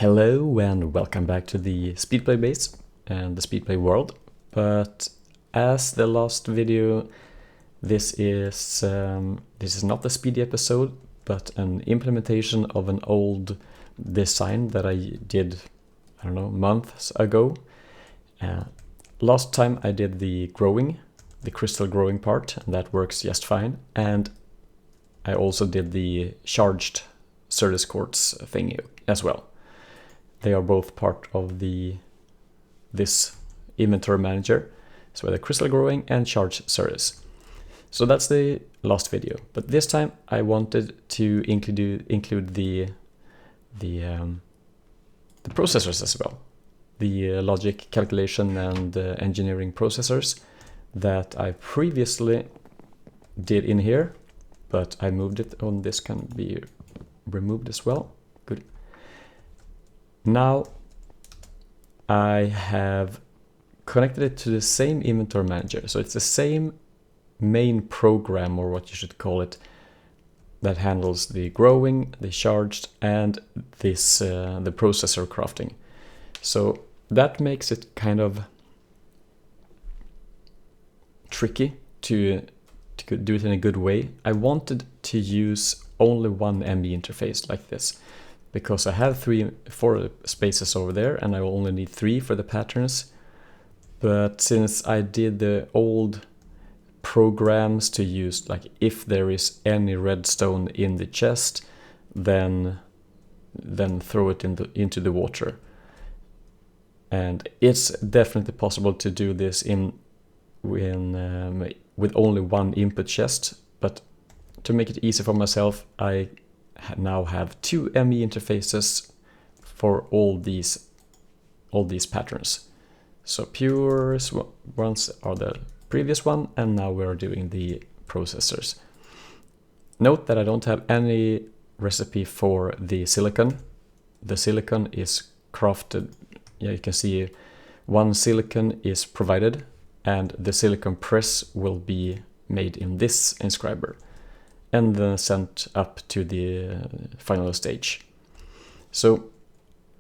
Hello and welcome back to the Speedplay base and the Speedplay world. But as the last video, this is not the speedy episode, but an implementation of an old design that I did, I don't know, months ago. Last time I did the crystal growing part, and that works just fine. And I also did the charged Certus quartz thing as well. They are both part of this inventory manager, so the crystal growing and charged Certus. So that's the last video, but this time I wanted to include the processors as well, the logic, calculation, and engineering processors that I previously did in here, but I moved it on. This can be removed as well. Good. Now I have connected it to the same inventory manager, so it's the same main program, or what you should call it, that handles the growing, the charged, and this the processor crafting. So that makes it kind of tricky to do it in a good way. I wanted to use only one ME interface like this, because I have 4 spaces over there and I only need 3 for the patterns. But since I did the old programs to use, like, if there is any redstone in the chest, then throw it into the water. And it's definitely possible to do this with only one input chest, but to make it easy for myself, I now have 2 ME interfaces for all these patterns. So pure ones are the previous one, and now we're doing the processors. Note that I don't have any recipe for the silicon. The silicon is crafted. Yeah, you can see 1 silicon is provided, and the silicon press will be made in this inscriber and then sent up to the final stage. So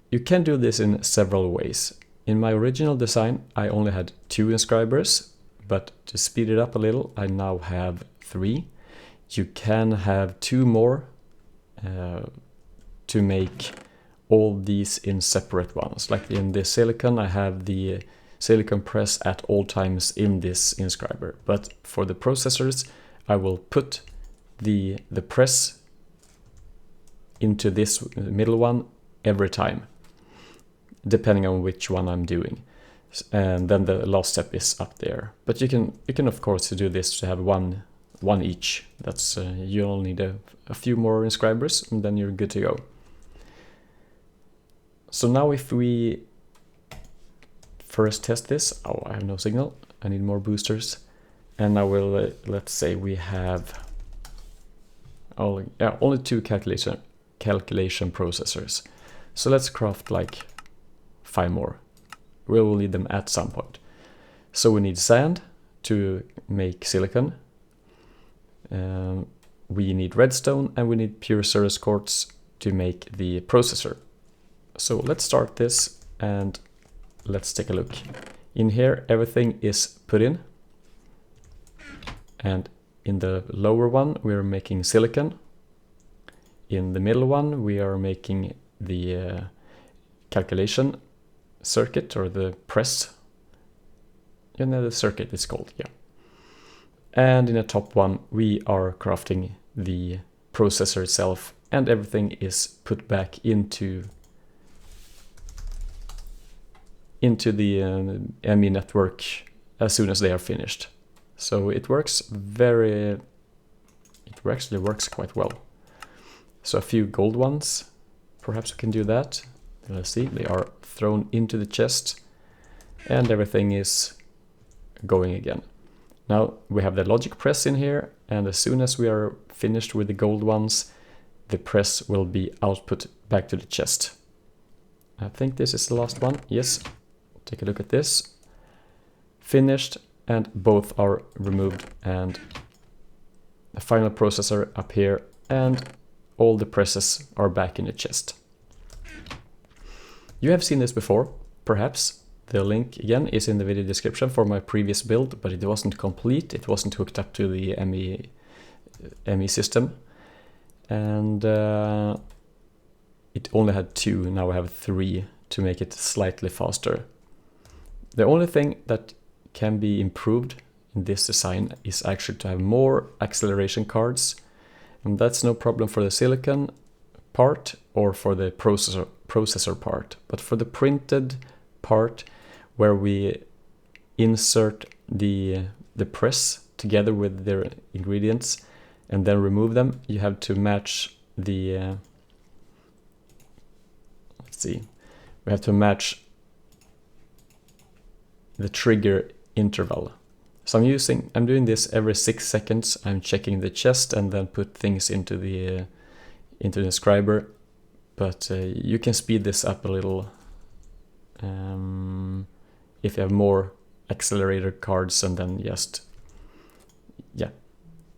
you can do this in several ways. In my original design, I only had 2 inscribers, but to speed it up a little, I now have 3. You can have 2 more to make all these in separate ones. Like in the silicon, I have the silicon press at all times in this inscriber. But for the processors, I will put the press into this middle one every time, depending on which one I'm doing. And then the last step is up there. But you can of course do this to have one each. That's you only need a few more inscribers, and then you're good to go. So now if we first test this, I have no signal. I need more boosters. And now we'll let's say we have only 2 calculation processors. So let's craft like 5 more. We will need them at some point. So we need sand to make silicon. We need redstone, and we need pure Certus quartz to make the processor. So let's start this and let's take a look. In here, everything is put in. And in the lower one, we are making silicon. In the middle one, we are making the calculation circuit, or the press. You know, the circuit is called, yeah. And in the top one, we are crafting the processor itself, and everything is put back into the ME network as soon as they are finished. So it actually works quite well. So a few gold ones, perhaps we can do that. Let's see, they are thrown into the chest, and everything is going again. Now we have the logic press in here, and as soon as we are finished with the gold ones, the press will be output back to the chest. I think this is the last one. Yes, take a look at this. Finished, and both are removed, and the final processor up here, and all the presses are back in the chest. You have seen this before, perhaps. The link again is in the video description for my previous build, but it wasn't complete. It wasn't hooked up to the ME system. And it only had 2, now I have 3 to make it slightly faster. The only thing that can be improved in this design is actually to have more acceleration cards. And that's no problem for the silicon part or for the processor part. But for the printed part, where we insert the press together with their ingredients and then remove them, you have to match the let's see, we have to match the trigger interval. So I'm doing this every 6 seconds. I'm checking the chest and then put things into the inscriber, but you can speed this up a little if you have more accelerator cards, and then just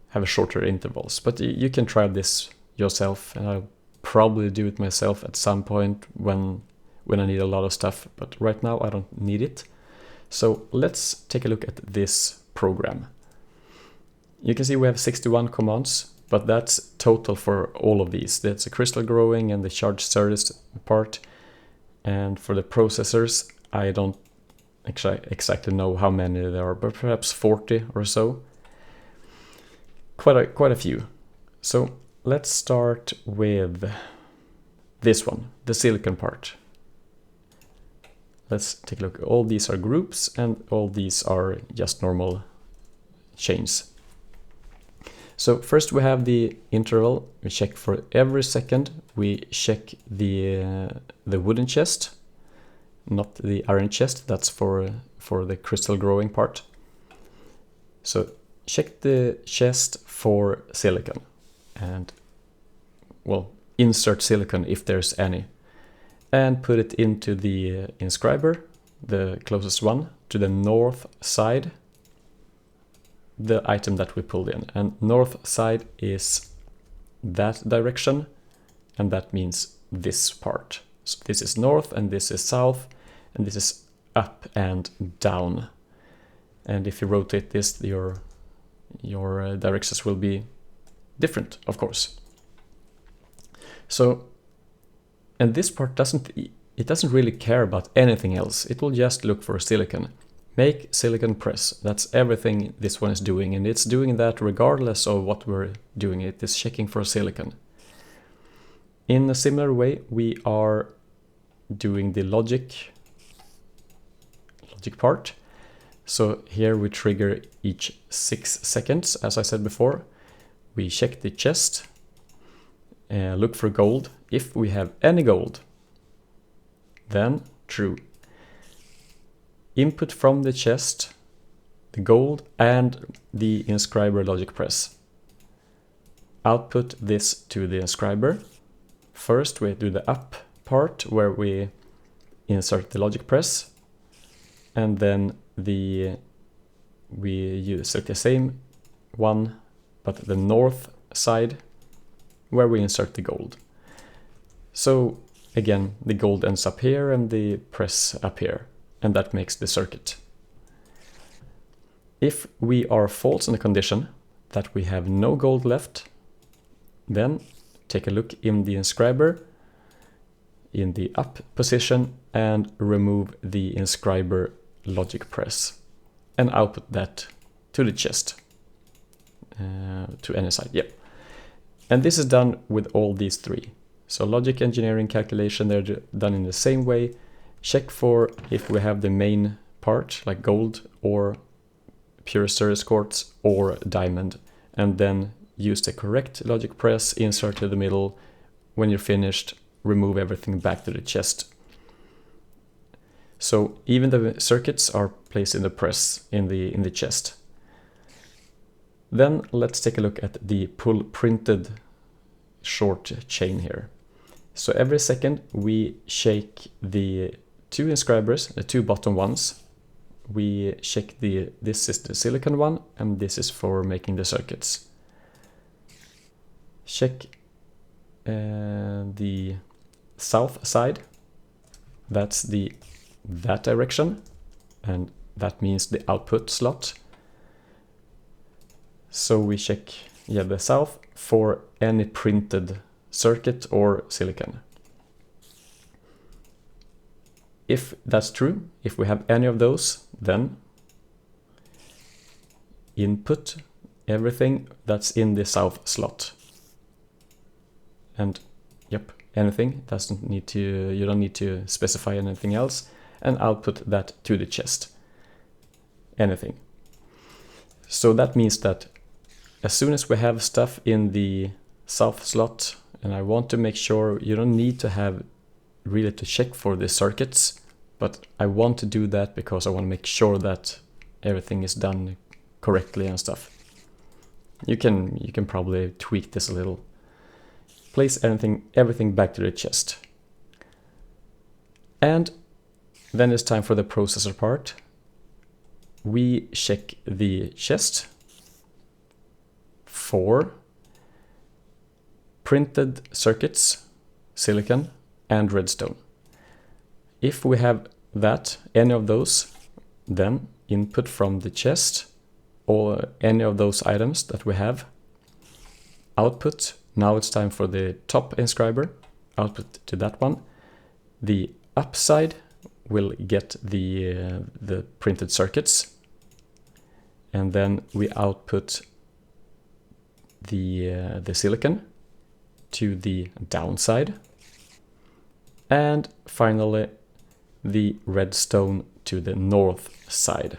have a shorter intervals. But you can try this yourself, and I'll probably do it myself at some point when I need a lot of stuff, but right now I don't need it. So let's take a look at this program. You can see we have 61 commands, but that's total for all of these. That's a crystal growing and the charge Certus part. And for the processors, I don't exactly know how many there are, but perhaps 40 or so. Quite a few. So let's start with this one, the silicon part. Let's take a look. All these are groups and all these are just normal chains. So first we have the interval. We check for every second. We check the wooden chest, not the iron chest. That's for the crystal growing part. So check the chest for silicon and, well, insert silicon if there's any, and put it into the inscriber, the closest one, to the north side, the item that we pulled in. And north side is that direction, and that means this part. So this is north and this is south, and this is up and down. And if you rotate this, your directions will be different, of course. So, and this part doesn't really care about anything else. It will just look for silicon. Make silicon press. That's everything this one is doing, and it's doing that regardless of what we're doing. It is checking for silicon. In a similar way, we are doing the logic part. So here we trigger each 6 seconds, as I said before. We check the chest, look for gold. If we have any gold, then true. Input from the chest, the gold, and the inscriber logic press. Output this to the inscriber. First we do the up part where we insert the logic press, and then we use the same one, but the north side where we insert the gold. So again, the gold ends up here and the press up here, and that makes the circuit. If we are false in the condition that we have no gold left, then take a look in the inscriber in the up position and remove the inscriber logic press and output that to the chest, to any side. Yep. And this is done with all these 3. So logic, engineering, calculation, they're done in the same way. Check for if we have the main part like gold or pure Certus quartz or diamond, and then use the correct logic press, insert to the middle. When you're finished, remove everything back to the chest. So even the circuits are placed in the press in the chest. Then let's take a look at the pull printed short chain here. So every second we shake the 2 inscribers, the 2 bottom ones. We check this is the silicon one, and this is for making the circuits. Check the south side, that's that direction, and that means the output slot. So we check the south for any printed circuit or silicon. If that's true, if we have any of those, then input everything that's in the south slot. And anything, you don't need to specify anything else, and output that to the chest. Anything. So that means that as soon as we have stuff in the south slot, and I want to make sure, you don't need to have really to check for the circuits, but I want to do that because I want to make sure that everything is done correctly and stuff. You can probably tweak this a little. Place everything back to the chest. And then it's time for the processor part. We check the chest for printed circuits, silicon, and redstone. If we have any of those, then input from the chest or any of those items that we have. Output, now it's time for the top inscriber, output to that one. The upside will get the printed circuits, and then we output the silicon to the downside, and finally the redstone to the north side.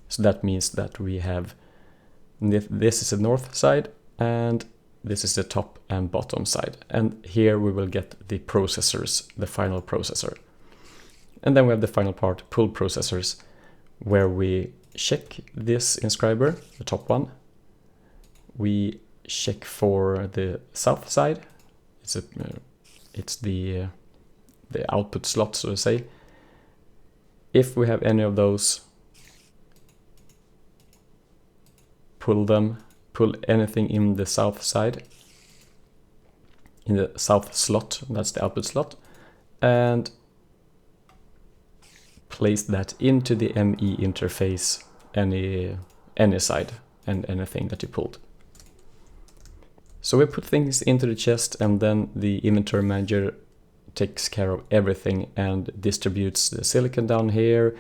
So that means that we have this is the north side and this is the top and bottom side, and here we will get the processors, the final processor. And then we have the final part, pull processors, where we check this inscriber, the top one. We check for the south side. It's the output slot, so to say. If we have any of those, pull anything in the south side, in the south slot, that's the output slot, and place that into the ME interface, any side, and anything that you pulled. So we put things into the chest, and then the inventory manager takes care of everything and distributes the silicon down here,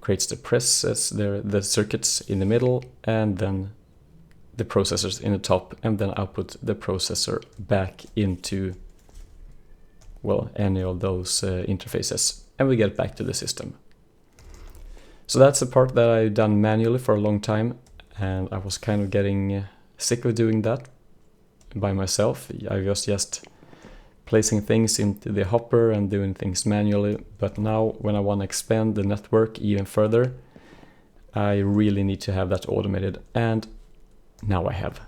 creates the presses, the circuits in the middle, and then the processors in the top, and then output the processor back into, well, any of those interfaces, and we get back to the system. So that's a part that I've done manually for a long time, and I was kind of getting sick of doing that by myself. I was just placing things into the hopper and doing things manually, but now when I want to expand the network even further, I really need to have that automated, and now I have.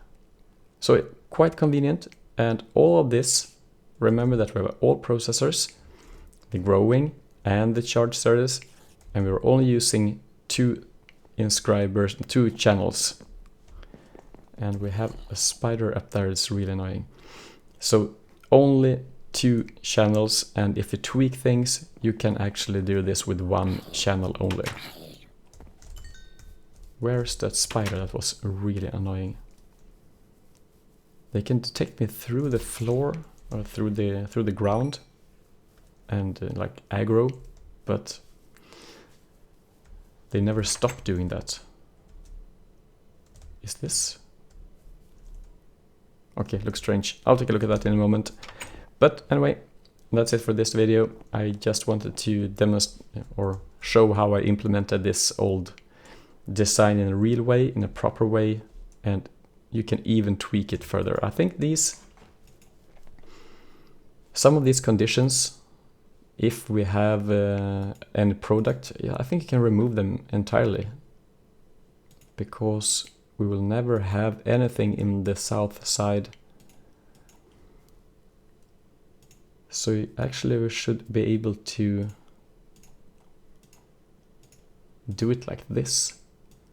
So quite convenient, and all of this, remember that we have all processors, the growing and the charge Certus, and we're only using 2 inscribers, 2 channels. And we have a spider up there, it's really annoying. So only 2 channels, and if you tweak things, you can actually do this with 1 channel only. Where's that spider? That was really annoying. They can detect me through the floor or through the ground and like aggro, but they never stop doing that. Is this? Okay, looks strange. I'll take a look at that in a moment. But anyway, that's it for this video. I just wanted to demonstrate or show how I implemented this old design in a real way, in a proper way, and you can even tweak it further. I think some of these conditions, if we have any product, I think you can remove them entirely, because we will never have anything in the south side. So actually we should be able to do it like this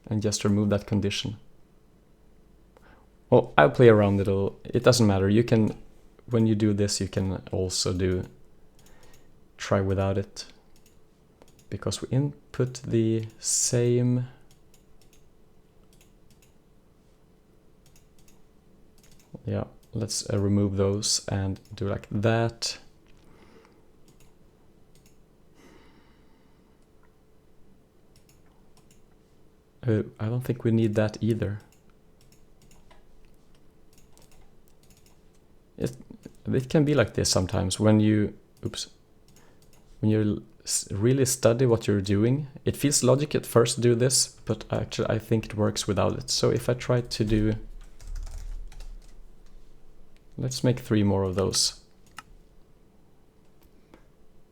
and just remove that condition. Well, I'll play around it a little. It doesn't matter. You can, when you do this, you can also try without it. because we input the same. Yeah, let's remove those and do like that. I don't think we need that either. It can be like this sometimes when you, when you really study what you're doing. It feels logic at first to do this, but actually I think it works without it. So if I try to do, let's make 3 more of those.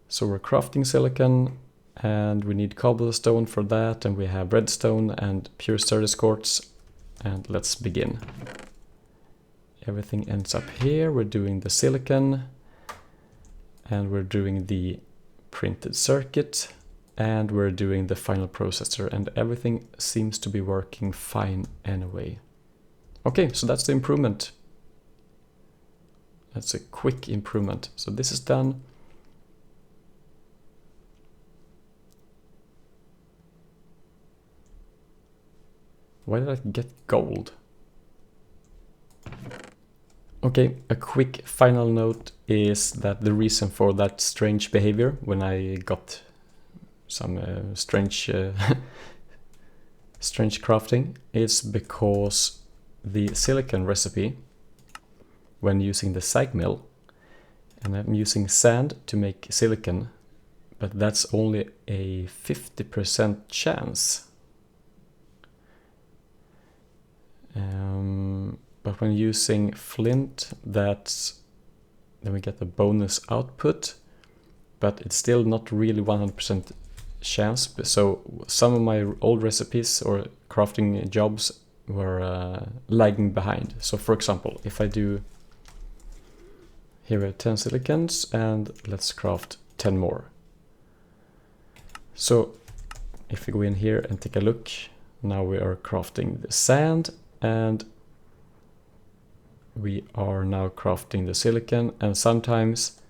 So we're crafting silicon, and we need cobblestone for that, and we have redstone and pure Certus quartz, and let's begin. Everything ends up here. We're doing the silicon, and we're doing the printed circuit, and we're doing the final processor, and everything seems to be working fine anyway. Okay, so that's the improvement. That's a quick improvement. So this is done. Why did I get gold? Okay, a quick final note is that the reason for that strange behavior when I got some strange crafting is because the silicon recipe, when using the sag mill, and I'm using sand to make silicon, but that's only a 50% chance. But when using flint, then we get a bonus output, but it's still not really 100% chance. So some of my old recipes or crafting jobs were lagging behind. So for example, if I do, here we have 10 silicons, and let's craft 10 more. So if we go in here and take a look, now we are crafting the sand, and we are now crafting the silicon, and sometimes,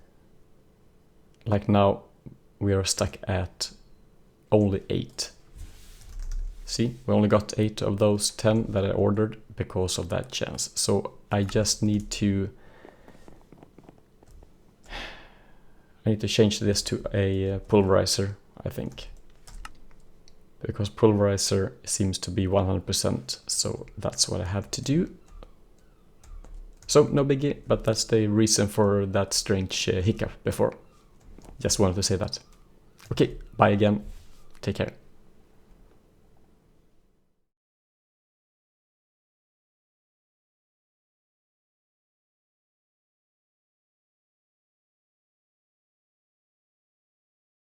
like now, we are stuck at only 8. See, we only got 8 of those 10 that I ordered because of that chance. So I just need to change this to a pulverizer, I think. Because pulverizer seems to be 100%, so that's what I have to do. So no biggie, but that's the reason for that strange hiccup before. Just wanted to say that. Okay, bye again. Take care.